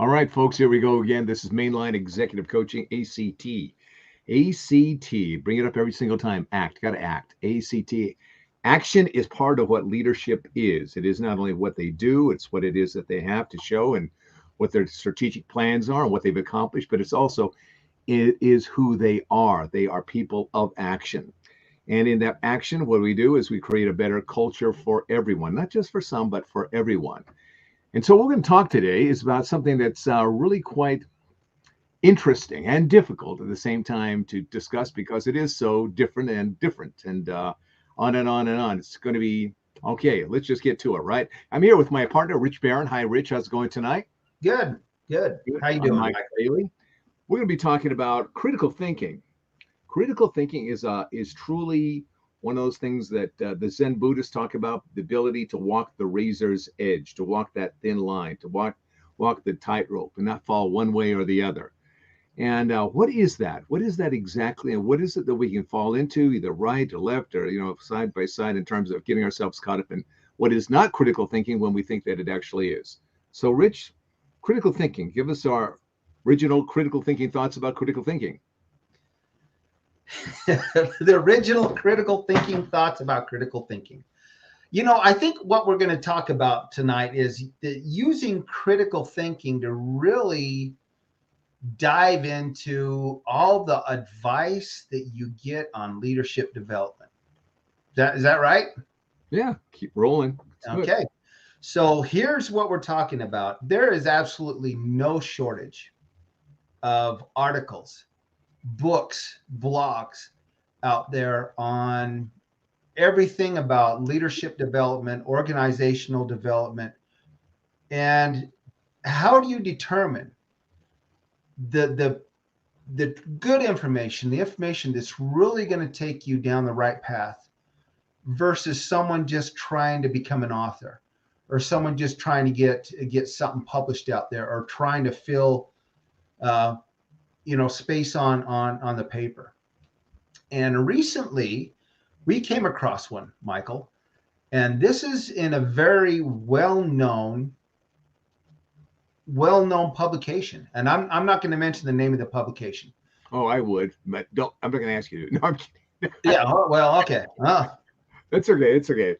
All right, folks, here we go again. This is Mainline Executive Coaching ACT. ACT, bring it up every single time. Act, got to act. ACT. Action is part of what leadership is. It is not only what they do, it's what it is that they have to show and what their strategic plans are and what they've accomplished, but it is who they are. They are people of action. And in that action, what we do is we create a better culture for everyone, not just for some, but for everyone. And so what we're going to talk today is about something that's really quite interesting and difficult at the same time to discuss because it is so different and on and on and on. It's going to be, okay, let's just get to it, right? I'm here with my partner, Rich Barron. Hi, Rich. How's it going tonight? Good. How you doing, Mike Bailey. We're going to be talking about critical thinking. Critical thinking is truly one of those things that the Zen Buddhists talk about, the ability to walk the razor's edge, to walk that thin line, to walk the tightrope and not fall one way or the other. And what is that? What is that exactly? And what is it that we can fall into, either right or left or, side by side in terms of getting ourselves caught up in what is not critical thinking when we think that it actually is? So, Rich, critical thinking, give us our original critical thinking thoughts about critical thinking. The original critical thinking thoughts about critical thinking. I think what we're going to talk about tonight is using critical thinking to really dive into all the advice that you get on leadership development. Is that right? Yeah, keep rolling. Okay. So here's what we're talking about. There is absolutely no shortage of articles, books, blogs out there on everything about leadership development, organizational development, and how do you determine the good information, the information that's really going to take you down the right path versus someone just trying to become an author or someone just trying to get something published out there or trying to fill space on the paper. And recently we came across one, Maikel, and this is in a very well-known publication. And I'm not going to mention the name of the publication. Oh, I would, but I'm not going to ask you to. No, I'm kidding. Yeah, well, okay. That's okay. It's okay.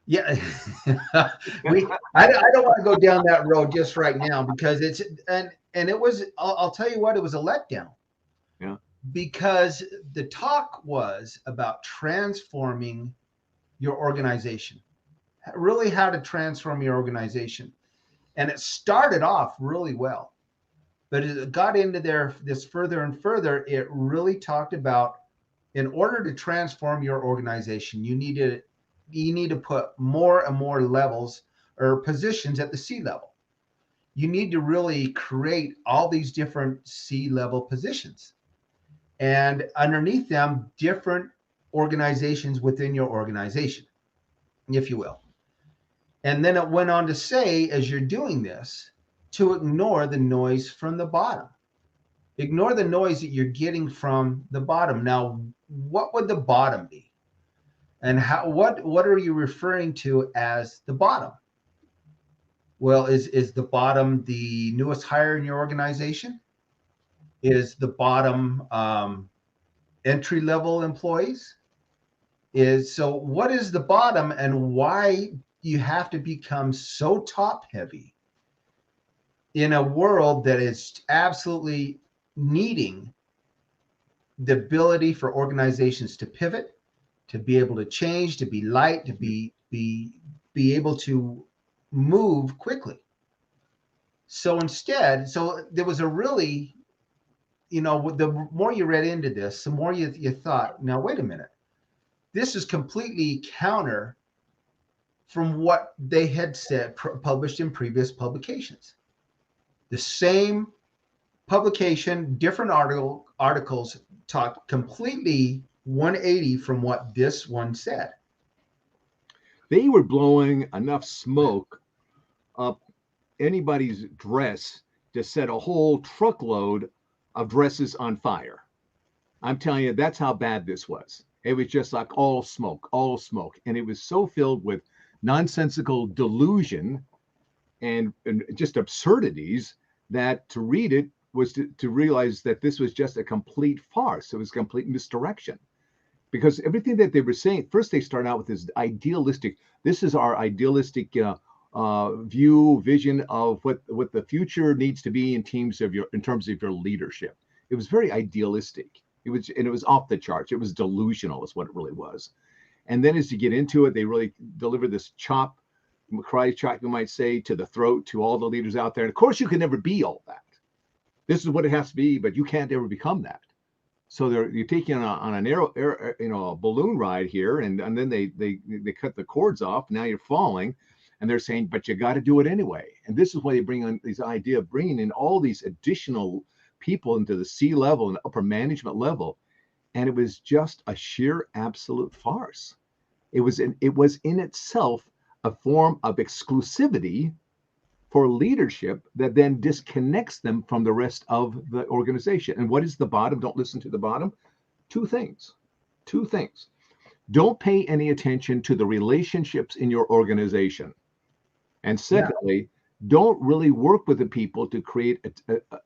Yeah. I don't want to go down that road just right now because it was, I'll tell you what, it was a letdown. Yeah. Because the talk was about transforming your organization, really how to transform your organization. And it started off really well, but as it got into this further and further, it really talked about in order to transform your organization, you need to put more and more levels or positions at the C-level. You need to really create all these different C-level positions. And underneath them, different organizations within your organization, if you will. And then it went on to say, as you're doing this, to ignore the noise from the bottom. Ignore the noise that you're getting from the bottom. Now, what would the bottom be? And what are you referring to as the bottom? Well, is the bottom the newest hire in your organization? Is the bottom entry-level employees? So what is the bottom and why you have to become so top-heavy in a world that is absolutely needing the ability for organizations to pivot, to be able to change, to be light, to be able to move quickly. So instead, there was a really, the more you read into this, the more you thought, now, wait a minute, this is completely counter from what they had said, published in previous publications. The same publication, different articles talked completely 180 from what this one said. They were blowing enough smoke up anybody's dress to set a whole truckload of dresses on fire. I'm telling you, that's how bad this was. It was just like all smoke. And it was so filled with nonsensical delusion and just absurdities, that to read it was to realize that this was just a complete farce. It was complete misdirection, because everything that they were saying, first they start out with this idealistic, this is our idealistic vision of what the future needs to be in terms of your leadership. It was very idealistic. It was off the charts. It was delusional, is what it really was. And then as you get into it, they really deliver this karate chop, you might say, to the throat to all the leaders out there. And of course, you can never be all that. This is what it has to be, but you can't ever become that. So you're taking on an a balloon ride here, and then they cut the cords off. Now you're falling, and they're saying, but you got to do it anyway. And this is why they bring on this idea of bringing in all these additional people into the C level and upper management level. And it was just a sheer absolute farce. It was in itself a form of exclusivity for leadership that then disconnects them from the rest of the organization. And what is the bottom? Don't listen to the bottom. Two things. Don't pay any attention to the relationships in your organization. And secondly, don't really work with the people to create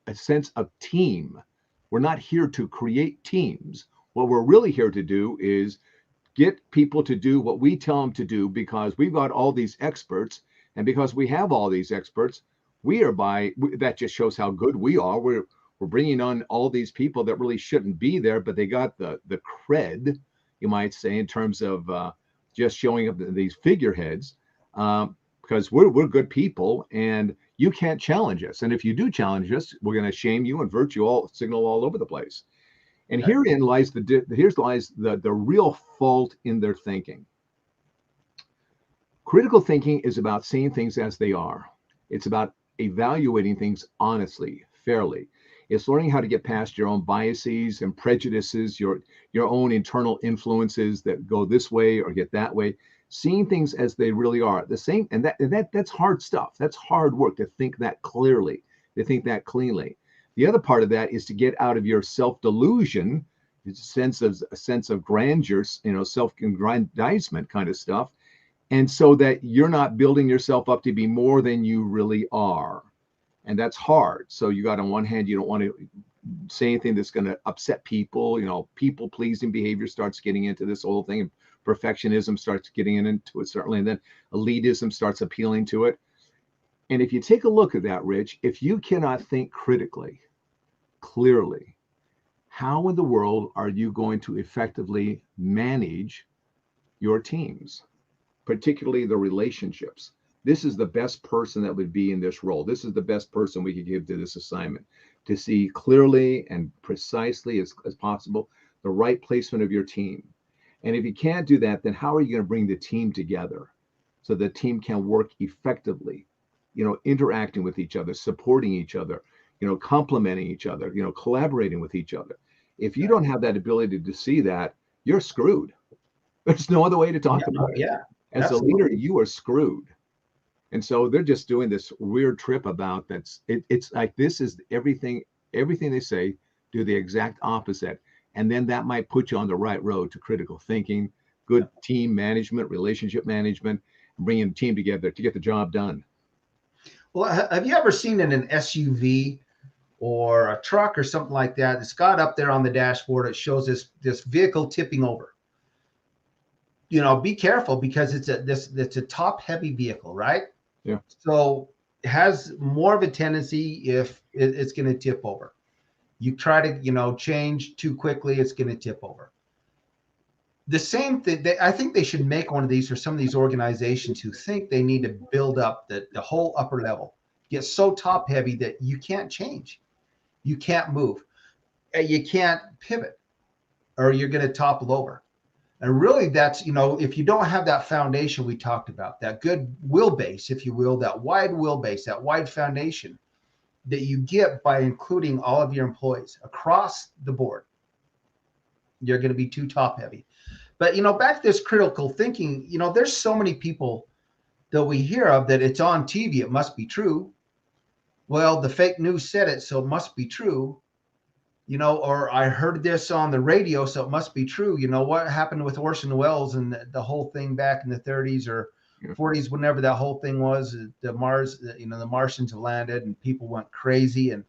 a sense of team. We're not here to create teams. What we're really here to do is get people to do what we tell them to do, because we've got all these experts. And because we have all these experts, that just shows how good we are. We're bringing on all these people that really shouldn't be there, but they got the cred, you might say, in terms of just showing up these figureheads, because we're good people, and you can't challenge us. And if you do challenge us, we're going to shame you and signal all over the place. And herein lies the real fault in their thinking. Critical thinking is about seeing things as they are. It's about evaluating things honestly, fairly. It's learning how to get past your own biases and prejudices, your own internal influences that go this way or get that way, seeing things as they really are. The same, and that's hard stuff. That's hard work to think that clearly, to think that cleanly. The other part of that is to get out of your self-delusion, a sense of grandeur, self-aggrandizement kind of stuff. And so that you're not building yourself up to be more than you really are. And that's hard. So you got, on one hand, you don't want to say anything that's going to upset people. People pleasing behavior starts getting into this whole thing. And perfectionism starts getting into it, certainly. And then elitism starts appealing to it. And if you take a look at that, Rich, if you cannot think critically, clearly, how in the world are you going to effectively manage your teams? Particularly the relationships. This is the best person that would be in this role. This is the best person we could give to this assignment, to see clearly and precisely as possible the right placement of your team. And if you can't do that, then how are you going to bring the team together so the team can work effectively, interacting with each other, supporting each other, complementing each other, collaborating with each other. If you don't have that ability to see that, you're screwed. There's no other way to talk about it. Yeah. As a leader, you are screwed. And so they're just doing this weird trip about it's like, this is everything they say, do the exact opposite. And then that might put you on the right road to critical thinking, good team management, relationship management, bringing the team together to get the job done. Well, have you ever seen in an SUV or a truck or something like that, it's got up there on the dashboard, it shows this vehicle tipping over? Be careful, because it's a top heavy vehicle, right? Yeah. So it has more of a tendency, if it's going to tip over. You try to, change too quickly, it's going to tip over. The same thing, I think they should make one of these for some of these organizations who think they need to build up the whole upper level, get so top heavy that you can't change. You can't move. You can't pivot, or you're going to topple over. And really, that's, if you don't have that foundation we talked about, that good wheelbase, if you will, that wide wheelbase, that wide foundation that you get by including all of your employees across the board, you're going to be too top heavy. But, back to this critical thinking, there's so many people that we hear of that it's on TV, it must be true. Well, the fake news said it, so it must be true. Or I heard this on the radio, so it must be true. What happened with Orson Welles and the whole thing back in the 30s, or 40s, whenever that whole thing was, the Martians have landed and people went crazy. And,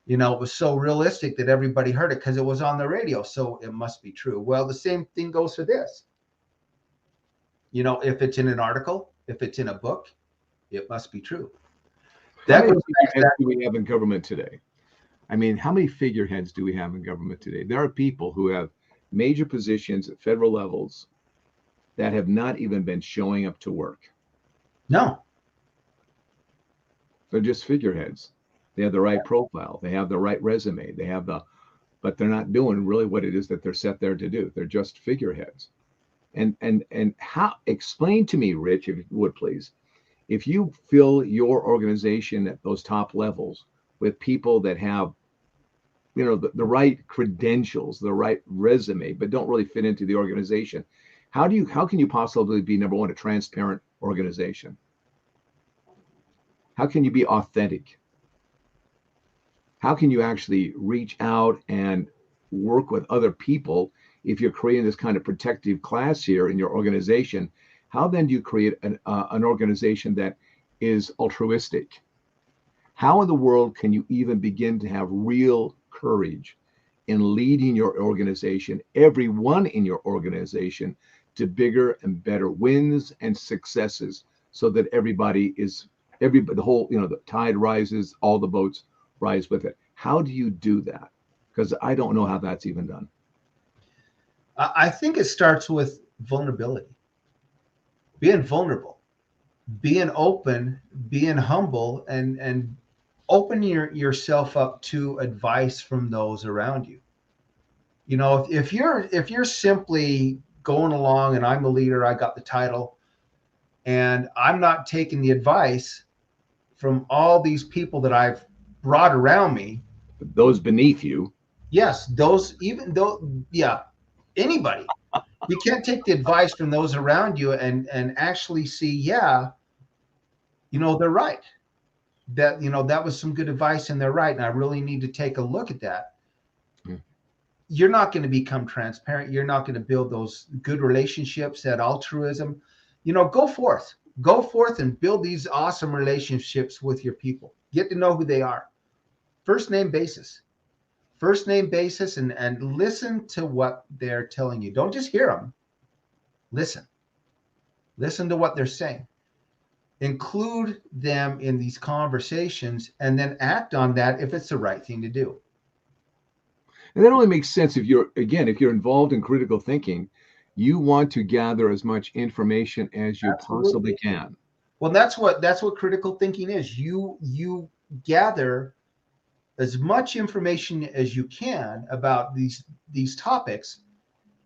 it was so realistic that everybody heard it because it was on the radio. So it must be true. Well, the same thing goes for this. If it's in an article, if it's in a book, it must be true. How many figureheads do we have in government today? I mean, how many figureheads do we have in government today? There are people who have major positions at federal levels that have not even been showing up to work. No. They're just figureheads. They have the right profile. They have the right resume. But they're not doing really what it is that they're set there to do. They're just figureheads. And how, explain to me, Rich, if you would please, if you fill your organization at those top levels with people that have, the right credentials, the right resume, but don't really fit into the organization, how can you possibly be, number one, a transparent organization? How can you be authentic? How can you actually reach out and work with other people if you're creating this kind of protective class here in your organization? How then do you create an organization that is altruistic? How in the world can you even begin to have real courage in leading your organization, everyone in your organization, to bigger and better wins and successes, so that the whole, the tide rises, all the boats rise with it? How do you do that? Because I don't know how that's even done. I think it starts with vulnerability, being vulnerable, being open, being humble, and opening yourself up to advice from those around you. If you're simply going along and I'm the leader, I got the title, and I'm not taking the advice from all these people that I've brought around me, those beneath you. Yes, anybody. You can't take the advice from those around you and actually see, they're right. That was some good advice and they're right. And I really need to take a look at that. You're not going to become transparent. You're not going to build those good relationships, that altruism. Go forth and build these awesome relationships with your people. Get to know who they are. First name basis, and listen to what they're telling you. Don't just hear them. Listen to what they're saying. Include them in these conversations and then act on that if it's the right thing to do. And that only makes sense if you're involved in critical thinking. You want to gather as much information as you possibly can. Well, that's what critical thinking is. You gather as much information as you can about these topics,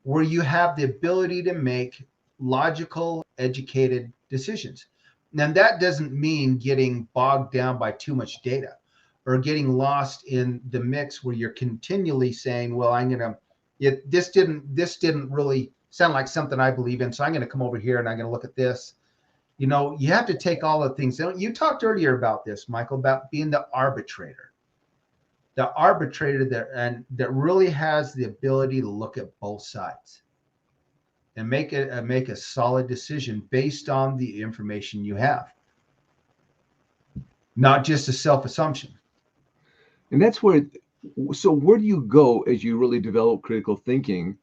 where you have the ability to make logical, educated decisions. Now, that doesn't mean getting bogged down by too much data or getting lost in the mix where you're continually saying, well, this didn't really sound like something I believe in, so I'm going to come over here and I'm going to look at this. You have to take all the things. You talked earlier about this, Maikel, about being the arbitrator that really has the ability to look at both sides and make a solid decision based on the information you have, not just a self-assumption. And that's where do you go as you really develop critical thinking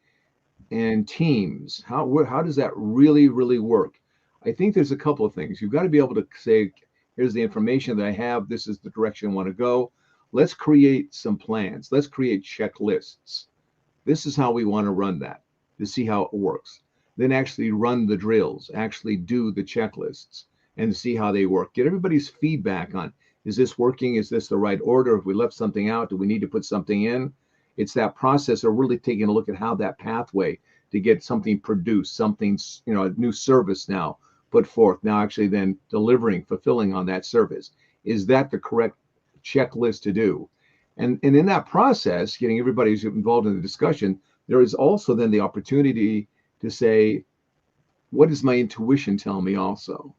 and teams? How does that really, really work? I think there's a couple of things. You've got to be able to say, here's the information that I have. This is the direction I want to go. Let's create some plans. Let's create checklists. This is how we want to run that, to see how it works. Then actually run the drills, actually do the checklists and see how they work. Get everybody's feedback on, is this working? Is this the right order? If we left something out, do we need to put something in? It's that process of really taking a look at how that pathway to get something produced, something, a new service now put forth, now actually then fulfilling on that service. Is that the correct checklist to do? And in that process, getting everybody who's involved in the discussion, there is also then the opportunity to say, what does my intuition tell me also?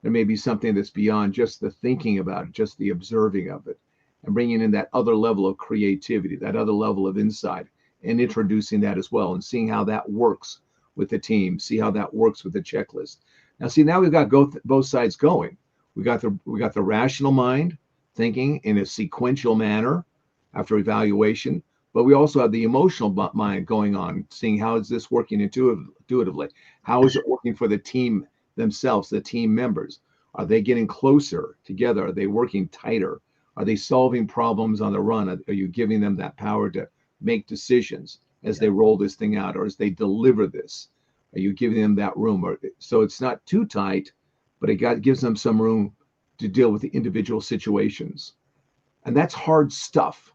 There may be something that's beyond just the thinking about it, just the observing of it, and bringing in that other level of creativity, that other level of insight, and introducing that as well, and seeing how that works with the team, see how that works with the checklist. Now, see, now we've got both sides going. We got the rational mind thinking in a sequential manner after evaluation, but we also have the emotional mind going on, seeing how is this working intuitively? How is it working for the team themselves, the team members? Are they getting closer together? Are they working tighter? Are they solving problems on the run? Are you giving them that power to make decisions as they roll this thing out, or as they deliver this? Are you giving them that room? So it's not too tight, but it gives them some room to deal with the individual situations. And that's hard stuff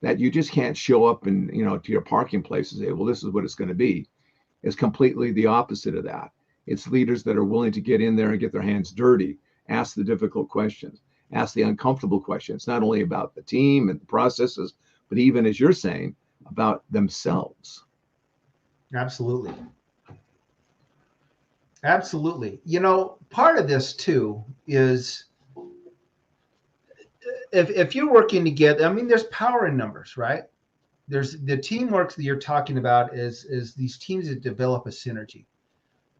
that you just can't show up and, to your parking place and say, well, this is what it's going to be. It's completely the opposite of that. It's leaders that are willing to get in there and get their hands dirty, ask the difficult questions, ask the uncomfortable questions, not only about the team and the processes, but even, as you're saying, about themselves. Absolutely. Absolutely. Part of this too is if you're working together, I mean, there's power in numbers, right? There's the teamwork that you're talking about is these teams that develop a synergy,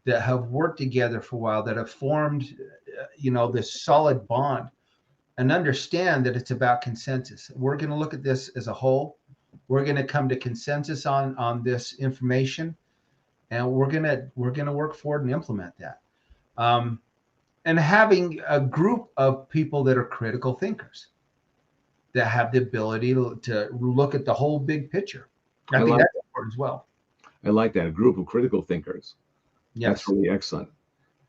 that have worked together for a while, that have formed, this solid bond, and understand that it's about consensus. We're going to look at this as a whole. We're going to come to consensus on this information, and we're gonna work forward and implement that. And having a group of people that are critical thinkers, that have the ability to look at the whole big picture. I think that's important as well. I like that, a group of critical thinkers. Yes. That's really excellent.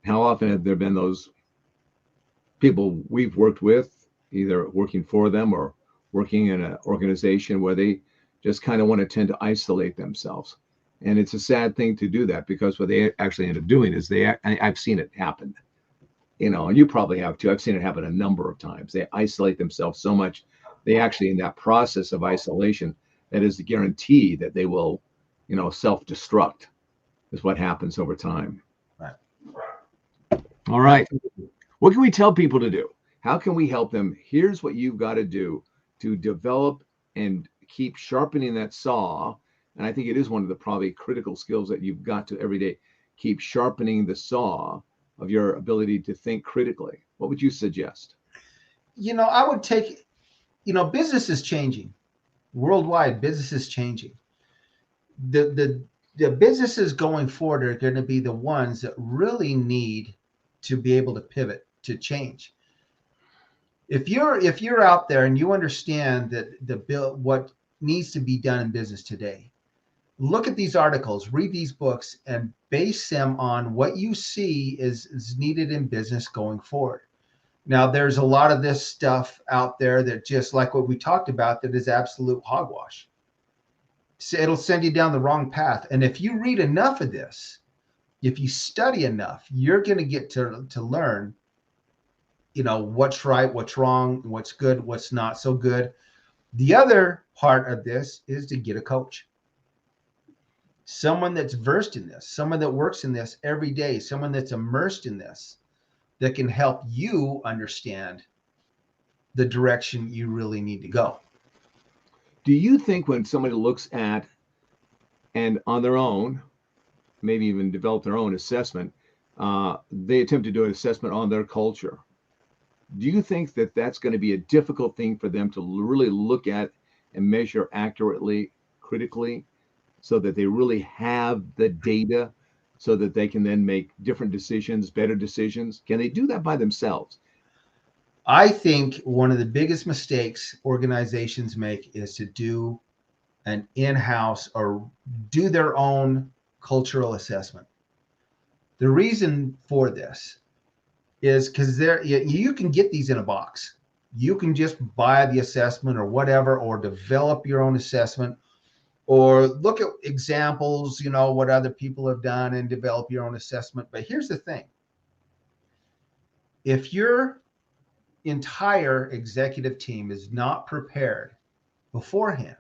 How often have there been those people we've worked with, either working for them or working in an organization, where they just kind of want to tend to isolate themselves? And it's a sad thing to do that, because what they actually end up doing is I've seen it happen, and you probably have too. I've seen it happen a number of times. They isolate themselves so much. They actually, in that process of isolation, that is the guarantee that they will, self-destruct, is what happens over time. Right. All right. What can we tell people to do? How can we help them? Here's what you've got to do to develop and keep sharpening that saw. And I think it is one of the probably critical skills that you've got to every day. Keep sharpening the saw of your ability to think critically. What would you suggest? I would take, business is changing. Worldwide, business is changing. The businesses going forward are going to be the ones that really need to be able to pivot, to change. If you're out there and you understand that what needs to be done in business today, look at these articles, read these books, and base them on what you see is needed in business going forward. Now, there's a lot of this stuff out there that, just like what we talked about, that is absolute hogwash. So it'll send you down the wrong path. And if you read enough of this, if you study enough, you're going to get to learn, what's right, what's wrong, what's good, what's not so good. The other part of this is to get a coach. Someone that's versed in this, someone that works in this every day, someone that's immersed in this, that can help you understand the direction you really need to go. Do you think when somebody looks at, and on their own, maybe even develop their own assessment, they attempt to do an assessment on their culture, do you think that that's going to be a difficult thing for them to really look at and measure accurately, critically, so that they really have the data, so that they can then make different decisions, better decisions? Can they do that by themselves? I think one of the biggest mistakes organizations make is to do an in-house or do their own cultural assessment. The reason for this is because you can get these in a box. You can just buy the assessment or whatever, or develop your own assessment, or look at examples, what other people have done, and develop your own assessment. But here's the thing. If your entire executive team is not prepared beforehand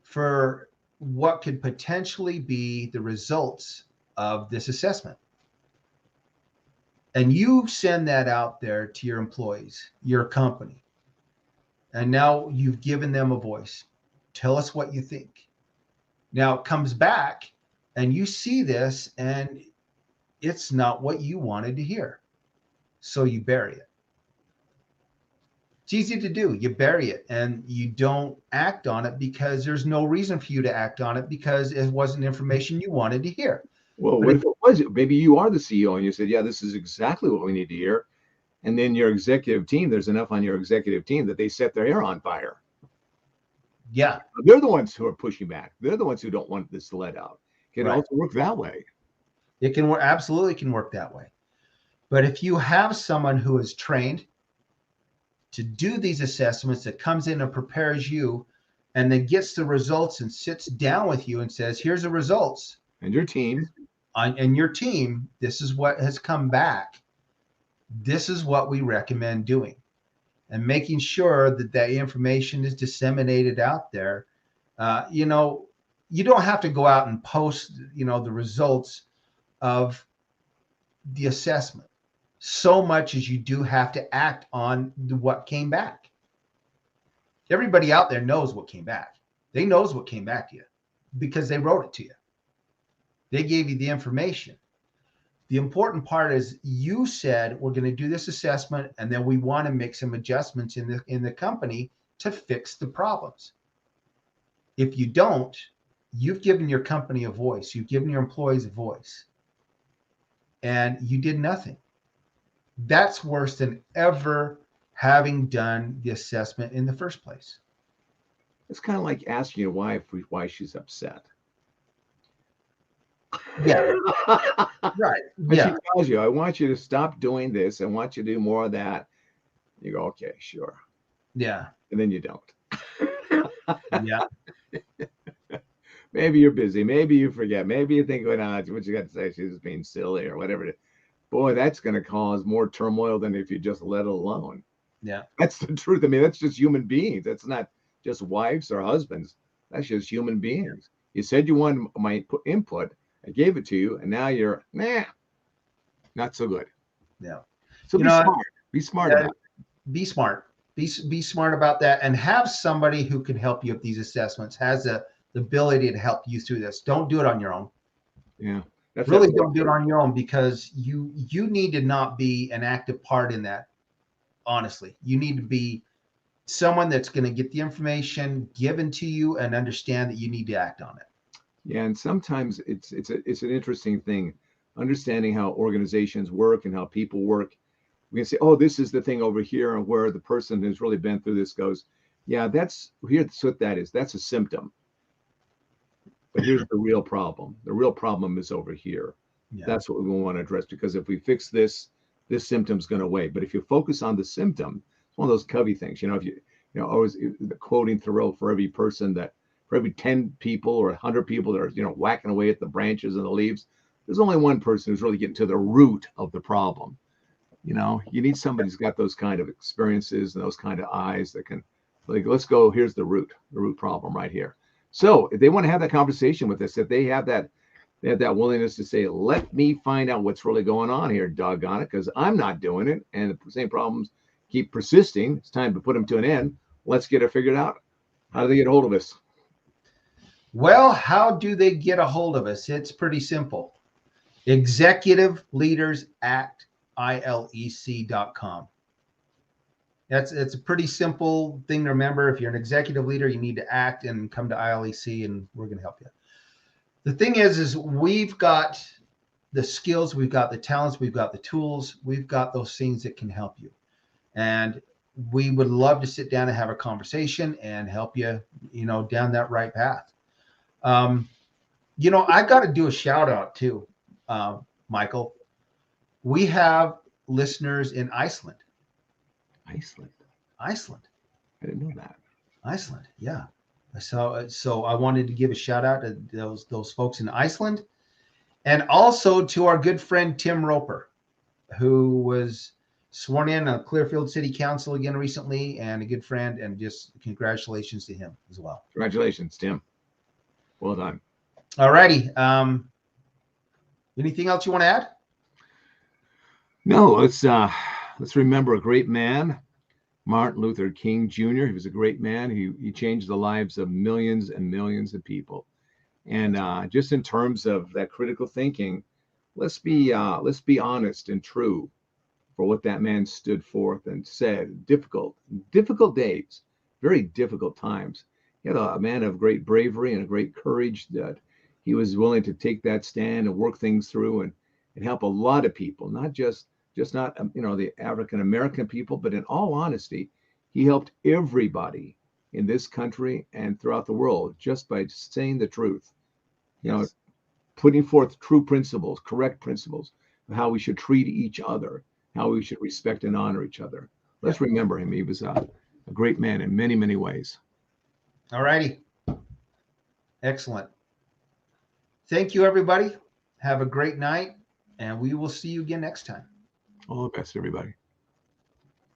for what could potentially be the results of this assessment, and you send that out there to your employees, your company, and now you've given them a voice, tell us what you think. Now it comes back and you see this, and it's not what you wanted to hear. So you bury it. It's easy to do. You bury it and you don't act on it because there's no reason for you to act on it because it wasn't information you wanted to hear. Well, But what if it was? Maybe you are the CEO and you said, yeah, this is exactly what we need to hear. And then your executive team, there's enough on your executive team that they set their hair on fire. yeah, They're the ones who are pushing back. They're the ones who don't want this to let out. It can right. also work that way. It can work, absolutely can work that way. But if you have someone who is trained to do these assessments, that comes in and prepares you and then gets the results and sits down with you and says, here's the results. And your team. And your team, this is what has come back. This is what we recommend doing. And making sure that that information is disseminated out there. You don't have to go out and post, the results of the assessment so much as you do have to act on what came back. Everybody out there knows what came back. They knows what came back to you because they wrote it to you. They gave you the information. The important part is you said we're going to do this assessment and then we want to make some adjustments in the company to fix the problems. If you don't, you've given your company a voice. You've given your employees a voice. And you did nothing. That's worse than ever having done the assessment in the first place. It's kind of like asking your wife why she's upset. Yeah. Right. But Yeah. she tells you, I want you to stop doing this. I want you to do more of that. You go, okay, sure. Yeah. And then you don't. Yeah. Maybe you're busy. Maybe you forget. Maybe you think, what you got to say? She's just being silly or whatever. Boy, that's going to cause more turmoil than if you just let it alone. Yeah. That's the truth. I mean, that's just human beings. That's not just wives or husbands. That's just human beings. You said you wanted my input. I gave it to you, and now you're not so good. Yeah. So be smart. Be smart about it. Be smart. Be smart about that, and have somebody who can help you with these assessments, has the ability to help you through this. Don't do it on your own. Yeah. Really don't do it on your own because you need to not be an active part in that. Honestly, you need to be someone that's going to get the information given to you and understand that you need to act on it. Yeah, and sometimes it's an interesting thing, understanding how organizations work and how people work. We can say, oh, this is the thing over here, and where the person who's really been through this goes, yeah, that's what that is. That's a symptom. But here's the real problem. The real problem is over here. Yeah. That's what we want to address, because if we fix this symptom's going to away. But if you focus on the symptom, it's one of those Covey things. If you always the quoting Thoreau, for every 10 people or 100 people that are whacking away at the branches and the leaves, there's only one person who's really getting to the root of the problem. You need somebody who's got those kind of experiences and those kind of eyes that can, like, let's go, here's the root problem right here. So if they want to have that conversation with us, if they have that willingness to say, let me find out what's really going on here, doggone it, because I'm not doing it, and the same problems keep persisting, it's time to put them to an end. Let's get it figured out. How do they get a hold of us? Well, how do they get a hold of us? It's pretty simple. Executive Leaders Act ILEC.com. It's a pretty simple thing to remember. If you're an executive leader, you need to act and come to ILEC, and we're going to help you. The thing is we've got the skills, we've got the talents, we've got the tools, we've got those things that can help you. And we would love to sit down and have a conversation and help you, down that right path. I got to do a shout out too, Maikel. We have listeners in Iceland. Iceland. I didn't know that. Iceland, yeah. So I wanted to give a shout out to those folks in Iceland, and also to our good friend Tim Roper, who was sworn in on Clearfield City Council again recently, and a good friend, and just congratulations to him as well. Congratulations, Tim. Well done. All righty. Anything else you want to add? No, let's remember a great man, Martin Luther King Jr. He was a great man. He changed the lives of millions and millions of people. And just in terms of that critical thinking, let's be honest and true for what that man stood forth and said. Difficult days, very difficult times. He had a man of great bravery and a great courage that he was willing to take that stand and work things through and help a lot of people, not just not the African American people, but in all honesty, he helped everybody in this country and throughout the world just by saying the truth. You know, Yes. putting forth true principles, correct principles of how we should treat each other, how we should respect and honor each other. Yeah. Let's remember him. He was a great man in many, many ways. All righty. Excellent. Thank you, everybody. Have a great night, and we will see you again next time. All the best, everybody.